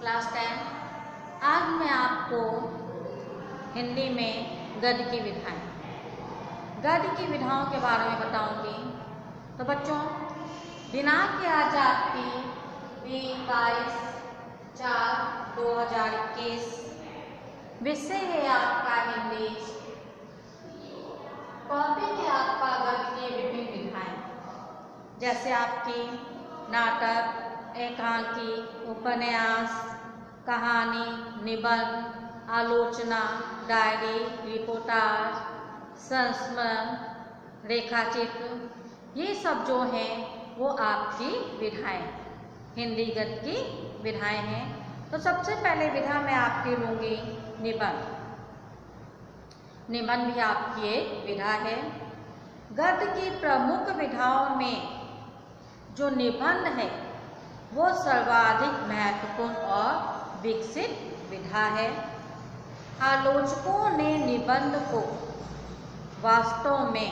Class 10। आज मैं आपको हिंदी में गद्य की विधाएं, गद्य की विधाओं के बारे में बताऊंगी। तो बच्चों, दिनांक आज आपकी 22/4/2021। विषय है आपका हिंदी। टॉपिक है आपका गद्य की विभिन्न विधाएं, जैसे आपकी नाटक, एकांकी, उपन्यास, कहानी, निबंध, आलोचना, डायरी, रिपोर्टाज, संस्मरण, रेखाचित्र, ये सब जो हैं वो आपकी विधाएं, हिंदी गद्य की विधाएं हैं। तो सबसे पहले विधा मैं आपकी लूँगी निबंध। निबंध भी आपकी एक विधा है। गद्य की प्रमुख विधाओं में जो निबंध है वो सर्वाधिक महत्वपूर्ण और विकसित विधा है। आलोचकों ने निबंध को वास्तव में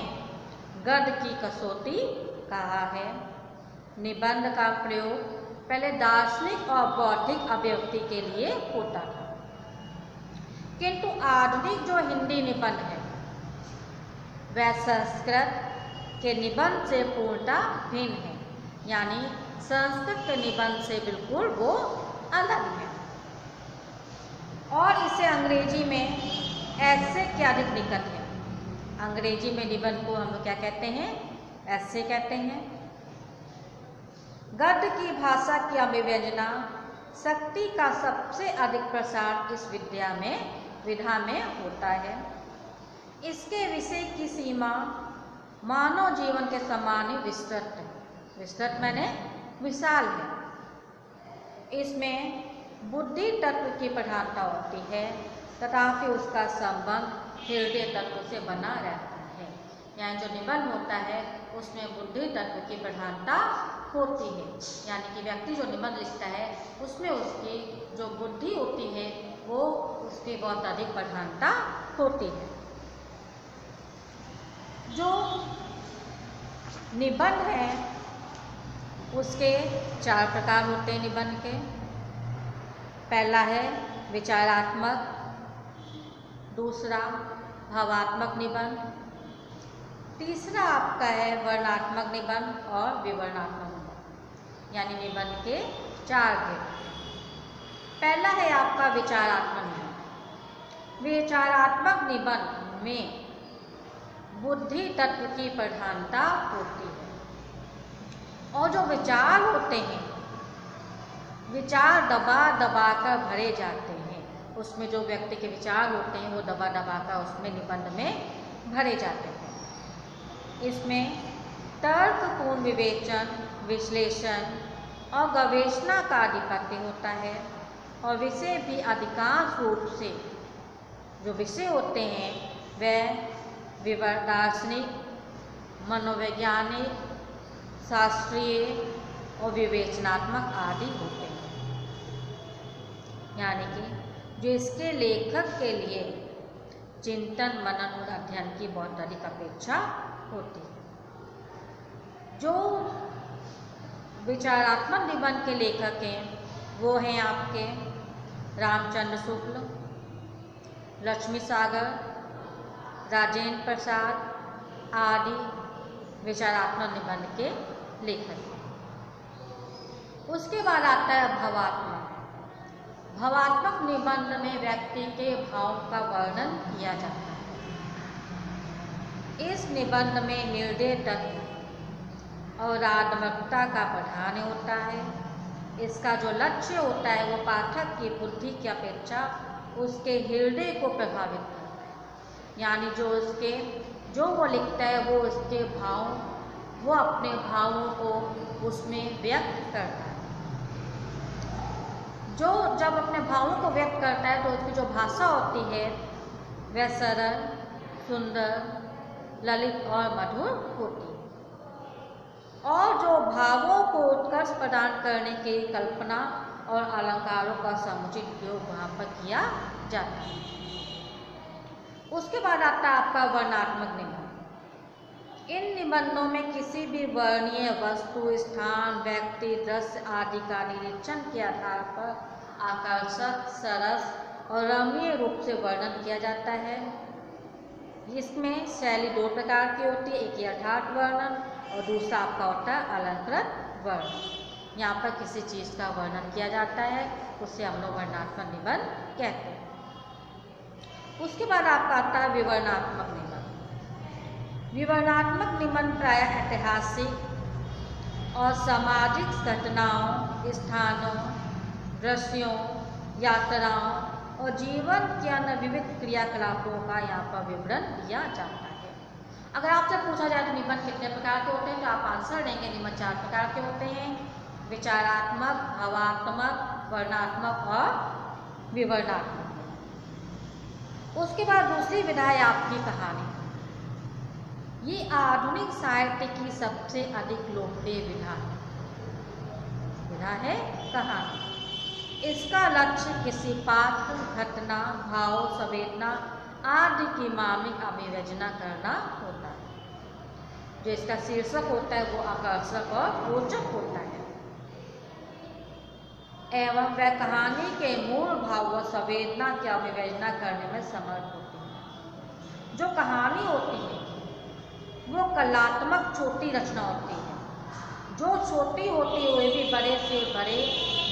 गद्य की कसौटी कहा है। निबंध का प्रयोग पहले दार्शनिक और बौद्धिक अभिव्यक्ति के लिए होता था, किंतु आधुनिक जो हिंदी निबंध है वह संस्कृत के निबंध से पूर्णतः भिन्न है, यानी संस्कृत के निबंध से बिल्कुल वो अलग है। और इसे अंग्रेजी में ऐसे के अधिक निकट है। अंग्रेजी में निबंध को हम लोग क्या कहते हैं? ऐसे कहते हैं। गद्य की भाषा की अभिव्यंजना शक्ति का सबसे अधिक प्रसार इस विधा में होता है। इसके विषय की सीमा मानव जीवन के समान ही विस्तृत है। विस्तृत मैंने विशाल है। इसमें बुद्धि तत्व की प्रधानता होती है, तथापि उसका संबंध हृदय तत्व से बना रहता है। यानी जो निबंध होता है उसमें बुद्धि तत्व की प्रधानता होती है, यानी कि व्यक्ति जो निबंध लिखता है उसमें उसकी जो बुद्धि होती है वो उसकी बहुत अधिक प्रधानता होती है। जो निबंध है उसके 4 प्रकार होते हैं निबंध के। पहला है विचारात्मक, दूसरा भावात्मक निबंध, तीसरा आपका है वर्णनात्मक निबंध और विवरणात्मक निबंध, यानी निबंध के 4 भेद। पहला है आपका विचारात्मक निबंध। विचारात्मक निबंध में बुद्धि तत्व की प्रधानता होती है और जो विचार होते हैं, विचार दबा दबा कर भरे जाते हैं। उसमें जो व्यक्ति के विचार होते हैं वो दबा दबा कर उसमें निबंध में भरे जाते हैं। इसमें तर्कपूर्ण विवेचन, विश्लेषण और गवेषणा का आधिपत्य होता है और विषय भी अधिकांश रूप से जो विषय होते हैं वह दार्शनिक, मनोवैज्ञानिक, शास्त्रीय और विवेचनात्मक आदि होते हैं। यानी कि जो इसके लेखक के लिए चिंतन, मनन और अध्ययन की बहुत अधिक अपेक्षा होती है। जो विचारात्मक निबंध के लेखक हैं वो हैं आपके रामचंद्र शुक्ल, लक्ष्मी सागर, राजेंद्र प्रसाद आदि विचारात्मक निबंध के लेखक। उसके बाद आता है भावात्मक। भावात्मक निबंध में व्यक्ति के भाव का वर्णन किया जाता है। इस निबंध में निर्दय तत्व और आत्मकता का प्रधान होता है। इसका जो लक्ष्य होता है वो पाठक की बुद्धि की अपेक्षा उसके हृदय को प्रभावित करता है। यानी जो वो लिखता है वो उसके भाव, वो अपने भावों को उसमें व्यक्त करता है। जो जब अपने भावों को व्यक्त करता है तो उसकी जो भाषा होती है वह सरल, सुंदर, ललित और मधुर होती है और जो भावों को उत्कर्ष प्रदान करने की कल्पना और अलंकारों का समुचित उपयोग वहाँ पर किया जाता है। उसके बाद आता है आपका वर्णनात्मक निबंध। इन निबंधों में किसी भी वर्णीय वस्तु, स्थान, व्यक्ति, दृश्य आदि का निरीक्षण के आधार पर आकर्षक, सरस और रमणीय रूप से वर्णन किया जाता है। इसमें शैली दो प्रकार की होती है, एक यथार्थ वर्णन और दूसरा आपका होता है अलंकृत वर्णन। यहाँ पर किसी चीज़ का वर्णन किया जाता है, उसे हम लोग वर्णनात्मक निबंध कहते हैं। उसके बाद आपका आता है विवरणात्मक निबंध। विवरणात्मक निबंध प्रायः ऐतिहासिक और सामाजिक घटनाओं, स्थानों, दृश्यों, यात्राओं और जीवन के अन्य विविध क्रियाकलापों का यहाँ पर विवरण दिया जाता है। अगर आपसे पूछा जाए तो निबंध कितने प्रकार के होते हैं, तो आप आंसर देंगे निबंध 4 प्रकार के होते हैं, विचारात्मक, भावात्मक, वर्णनात्मक और विवरणात्मक। उसके बाद दूसरी विधा है आपकी कहानी। ये आधुनिक साहित्य की सबसे अधिक लोकप्रिय विधा है कहानी। इसका लक्ष्य किसी पात्र, घटना, भाव, संवेदना आदि की मार्मिक अभिव्यंजना करना होता है। जो इसका शीर्षक होता है वो आकर्षक और रोचक होता है एवं वह कहानी के मूल भाव व संवेदना की अभिव्यंजना करने में समर्थ होती है। जो कहानी होती है वो कलात्मक छोटी रचना होती है, जो छोटी होती है वह भी बड़े से बड़े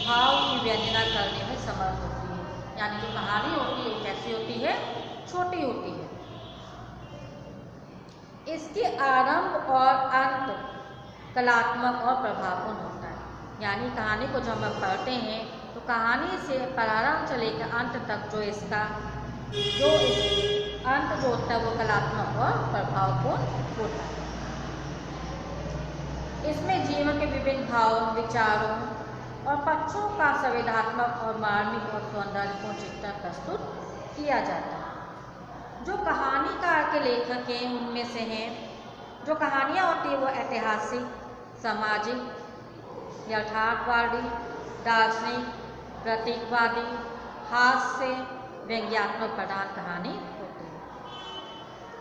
भाव की व्यंजना करने में समर्थ होती है। यानी जो कहानी होती है वो कैसी होती है, छोटी होती है। इसके आरंभ और अंत कलात्मक और प्रभावपूर्ण होता है। यानी कहानी को जब हम पढ़ते हैं तो कहानी से प्रारंभ से लेकर अंत तक जो अंत जो होता है वो कलात्मक और प्रभावपूर्ण होता है। इसमें जीवन के विभिन्न भावों, विचारों और पक्षों का संवेदनात्मक और मार्मिक और सौंदर्यपूर्ण चित्रण प्रस्तुत किया जाता है। जो कहानीकार के लेखक हैं उनमें से हैं, जो कहानियाँ होती है वो ऐतिहासिक, सामाजिक, यथार्थवादी, दार्शनिक, प्रतीकवादी, हास्य, व्यंग्यात्मक प्रधान कहानी होती है।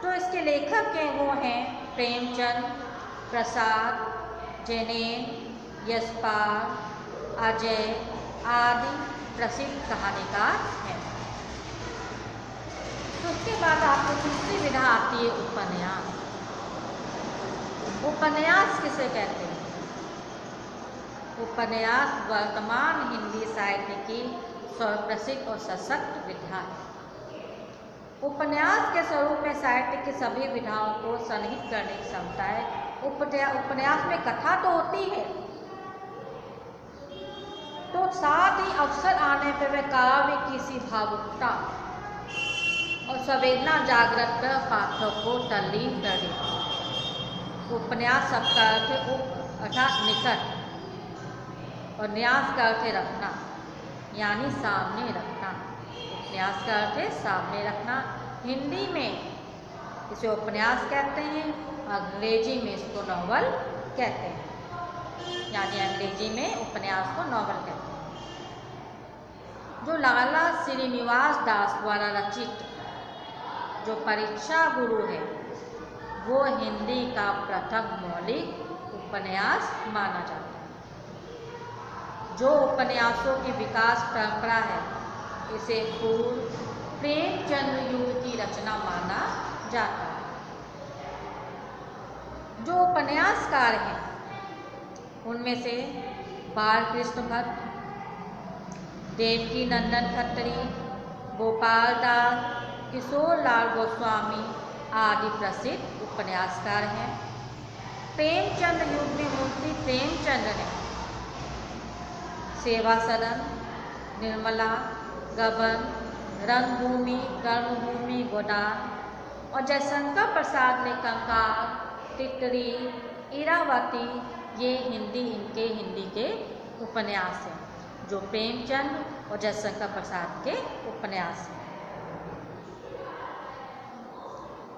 जो इसके लेखक हैं वो हैं प्रेमचंद, प्रसाद, जैनेन, यशपाल, अजय आदि प्रसिद्ध कहानीकार हैं। तो उसके बाद आपको दूसरी विधा आती है उपन्यास। उपन्यास किसे कहते हैं? उपन्यास वर्तमान हिंदी साहित्य की सर्वप्रसिद्ध और सशक्त विधा है। उपन्यास के स्वरूप में साहित्य की सभी विधाओं को सन्निहित करने की क्षमता है। उपन्यास में कथा तो होती है, तो साथ ही अवसर आने पर वह काव्य की सी भावुकता और संवेदना जागृत कर पाठक को तल्लीन कर देती है। उपन्यास शब्द का अर्थ है उप अर्थात निकट और न्यास का अर्थ है रखना, यानी सामने रखना। उपन्यास का अर्थ है सामने रखना। हिंदी में इसे उपन्यास कहते हैं, अंग्रेजी में इसको नॉवल कहते हैं। यानी अंग्रेजी में उपन्यास को नॉवल कहते हैं। जो लाला श्रीनिवास दास द्वारा रचित जो परीक्षा गुरु है वो हिंदी का प्रथम मौलिक उपन्यास माना जाता है। जो उपन्यासों की विकास परंपरा है इसे पूर्व प्रेमचंद युग की रचना माना जाता है। जो उपन्यासकार हैं उनमें से बालकृष्ण भट्ट, देवकी नंदन खत्री, गोपाल दास, किशोर लाल गोस्वामी आदि प्रसिद्ध उपन्यासकार हैं। प्रेमचंद युग में मुंशी प्रेमचंद ने सेवा सदन, निर्मला, गबन, रंगभूमि, कर्मभूमि, गोदान और जयशंकर प्रसाद ने कंकाल, तितली, इरावती ये इनके हिंदी के उपन्यास हैं, जो प्रेमचंद और जयशंकर प्रसाद के उपन्यास हैं।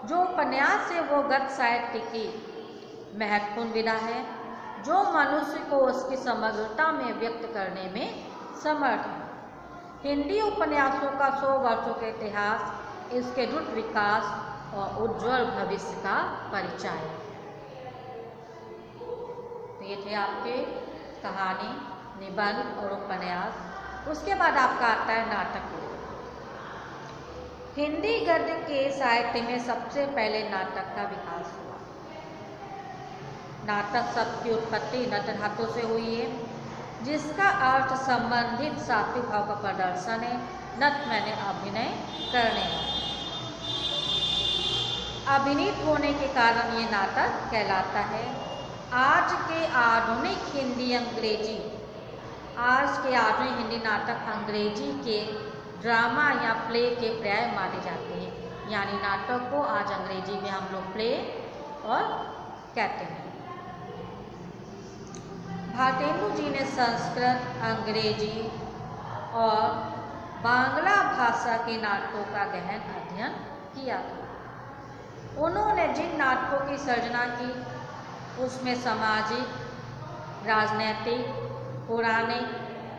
जो उपन्यास है वो गद्य साहित्य की महत्वपूर्ण विधा है, जो मनुष्य को उसकी समग्रता में व्यक्त करने में समर्थ है। हिंदी उपन्यासों का 100 वर्षों का इतिहास, इसके द्रुत विकास और उज्जवल भविष्य का परिचय है। तो ये थे आपके कहानी, निबंध और उपन्यास। उसके बाद आपका आता है नाटक। हिंदी गद्य के साहित्य में सबसे पहले नाटक का विकास हुआ। नाटक शब्द की उत्पत्ति नट धातु से हुई है, जिसका अर्थ संबंधित सात्विक भाव का प्रदर्शन है। नट मैंने अभिनय करने वाला। अभिनीत होने के कारण ये नाटक कहलाता है। आज के आधुनिक हिंदी नाटक अंग्रेजी के ड्रामा या प्ले के पर्याय माने जाते हैं। यानी नाटक को आज अंग्रेजी में हम लोग प्ले और कहते हैं। भारतेंदु जी ने संस्कृत, अंग्रेजी और बांग्ला भाषा के नाटकों का गहन अध्ययन किया था। उन्होंने जिन नाटकों की सर्जना की उसमें सामाजिक, राजनैतिक, पौराणिक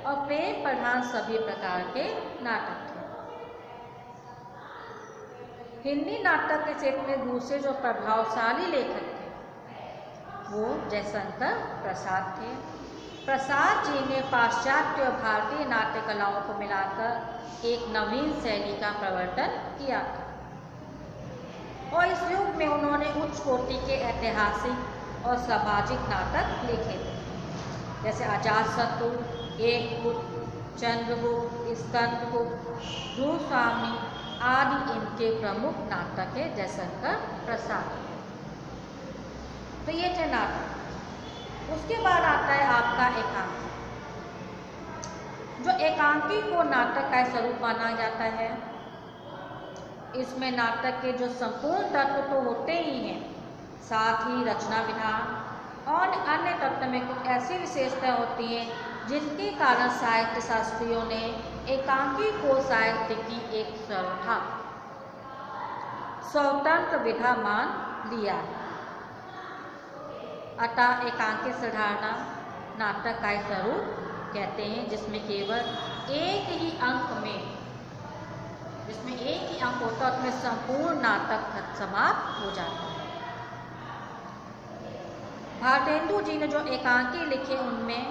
और प्रेम प्रधान सभी प्रकार के नाटक थे। हिंदी नाटक के क्षेत्र में दूसरे जो प्रभावशाली लेखक थे वो जयशंकर प्रसाद थे। प्रसाद जी ने पाश्चात्य और भारतीय नाट्य कलाओं को मिलाकर एक नवीन शैली का प्रवर्तन किया था और इस युग में उन्होंने उच्च कोटि के ऐतिहासिक और सामाजिक नाटक लिखे थे, जैसे अजातशत्रु, एकलव्य, चंद्रगुप्त, स्कंदगुप्त, भूस्वामी आदि इनके प्रमुख नाटक है जयशंकर प्रसाद। तो ये थे नाटक। उसके बाद आता है आपका एकांकी। जो एकांकी को नाटक का स्वरूप माना जाता है, इसमें नाटक के जो संपूर्ण तत्व तो होते ही हैं, साथ ही रचना विधान और अन्य तत्व में कुछ ऐसी विशेषताएं होती हैं जिनके कारण साहित्य शास्त्रियों ने एकांकी को साहित्य की एक सर्वथा स्वतंत्र विधा मान लिया है। अतः एकांकी साधारणा नाटक का स्वरूप कहते हैं, जिसमें केवल एक ही अंक होता है, उसमें संपूर्ण नाटक समाप्त हो जाता है। भारतेंदु जी ने जो एकांकी लिखे उनमें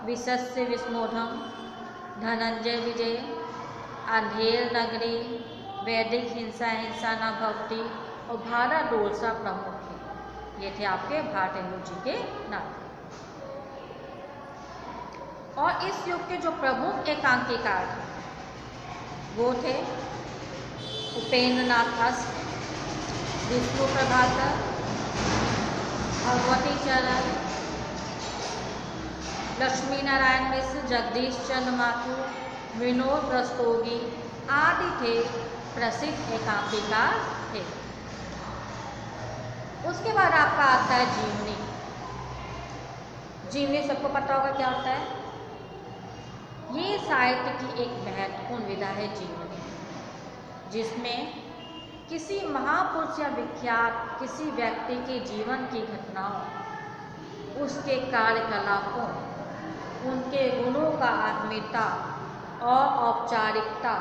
विशस्य विस्मोधम, धनंजय विजय, अंधेर नगरी, वैदिक हिंसा न भवती और भारत डोलसा प्रमुख थे। ये थे आपके भारतेंदु जी के नाटक। और इस युग के जो प्रमुख एकांकीकार थे वो थे उपेंद्र नाथ अस्त, विष्णु प्रभाकर, भगवती चरण, लक्ष्मी नारायण मिश्र, जगदीश चंद्र माथुर, विनोद रस्तोगी आदि थे प्रसिद्ध एकांकीकार थे। उसके बाद आपका आता है जीवनी। जीवनी सबको पता होगा क्या होता है। ये साहित्य की एक महत्वपूर्ण विधा है जीवनी, जिसमें किसी महापुरुष या विख्यात किसी व्यक्ति के जीवन की घटनाओं, उसके कार्यकलापों, उनके गुणों का आत्मीयता और औपचारिकता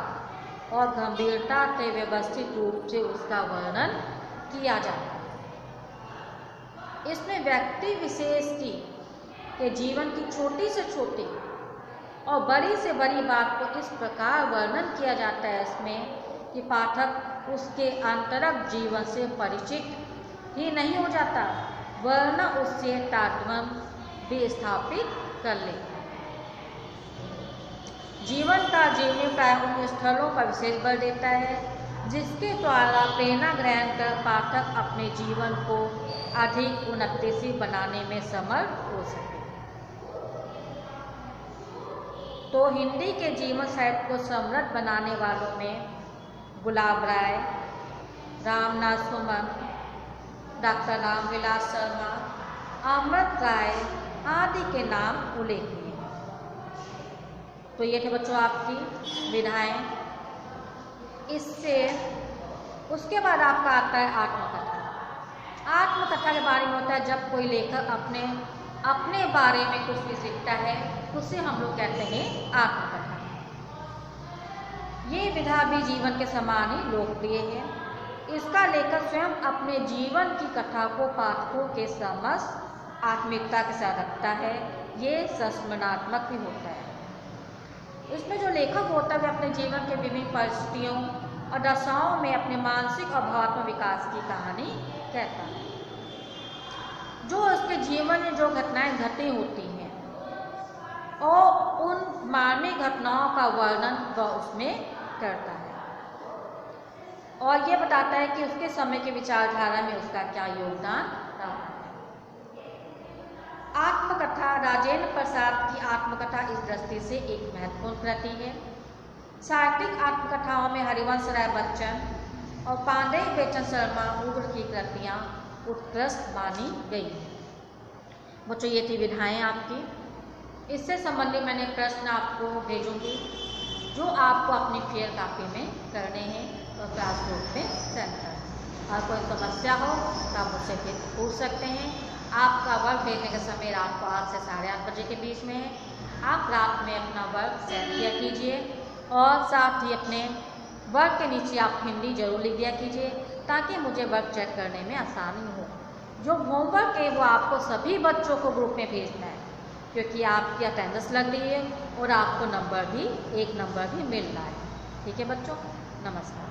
और गंभीरता से व्यवस्थित रूप से उसका वर्णन किया जाता है। इसमें व्यक्ति विशेष के जीवन की छोटी से छोटी और बड़ी से बड़ी बात को इस प्रकार वर्णन किया जाता है इसमें कि पाठक उसके आंतरिक जीवन से परिचित ही नहीं हो जाता, वरना उससे तारतम्य भी स्थापित कर ले। जीवन का जीवनी प्राय उन स्थलों पर विशेष बल देता है जिसके द्वारा प्रेरणा ग्रहण कर पाठक अपने जीवन को अधिक उन्नतिशील बनाने में समर्थ हो सके। तो हिंदी के जीवन साहित्य को समृद्ध बनाने वालों में गुलाब राय, रामनाथ सुमन, डॉक्टर रामविलास शर्मा, अमृत राय आदि के नाम उल्लेखनीय हैं। तो ये थे बच्चों आपकी विधाएं। इससे उसके बाद आपका आता है आत्मकथा। आत्मकथा के बारे में होता है जब कोई लेखक अपने बारे में कुछ भी लिखता है, उसे हम लोग कहते हैं आत्मकथा। ये विधा भी जीवन के समान ही लोकप्रिय है। इसका लेखक स्वयं अपने जीवन की कथा को पाठकों के समक्ष आत्मिकता के साथ रखता है। ये संस्मरणात्मक भी होता है। इसमें जो लेखक होता है वह अपने जीवन के विभिन्न परिस्थितियों और दशाओं में अपने मानसिक और भावनात्मक विकास की कहानी कहता है। जो उसके जीवन में जो घटनाएं घटी होती हैं और उन मानवीय घटनाओं का वर्णन वह उसमें करता है और ये बताता है कि उसके समय की विचारधारा में उसका क्या योगदान रहा है। आत्मकथा राजेंद्र प्रसाद की आत्मकथा इस दृष्टि से एक महत्वपूर्ण कृति है। साहित्यिक आत्मकथाओं में हरिवंश राय बच्चन और पांडेय बेचन शर्मा उग्र की कृतियाँ उत्कृष्ट मानी गई हैं। बच्चों ये थी विधाएं आपकी। इससे संबंधित मैंने प्रश्न आपको भेजूंगी जो आपको अपनी फेयर कॉपी में करने हैं तो क्लास ग्रुप पे सेंड करें। और कोई समस्या हो तो आप मुझसे फिर पूछ सकते हैं। आपका वर्क भेजने का समय रात को 8 से 8:30 बजे के बीच में है। आप रात में अपना वर्क सेंड किया कीजिए और साथ ही अपने वर्क के नीचे आप हिंदी जरूर लिख दिया कीजिए ताकि मुझे वर्क चेक करने में आसानी हो। जो होमवर्क है वो आपको सभी बच्चों को ग्रुप में भेजना है क्योंकि आपकी अटेंडेंस लग रही है और आपको नंबर भी 1 नंबर भी मिल रहा है। ठीक है बच्चों, नमस्कार।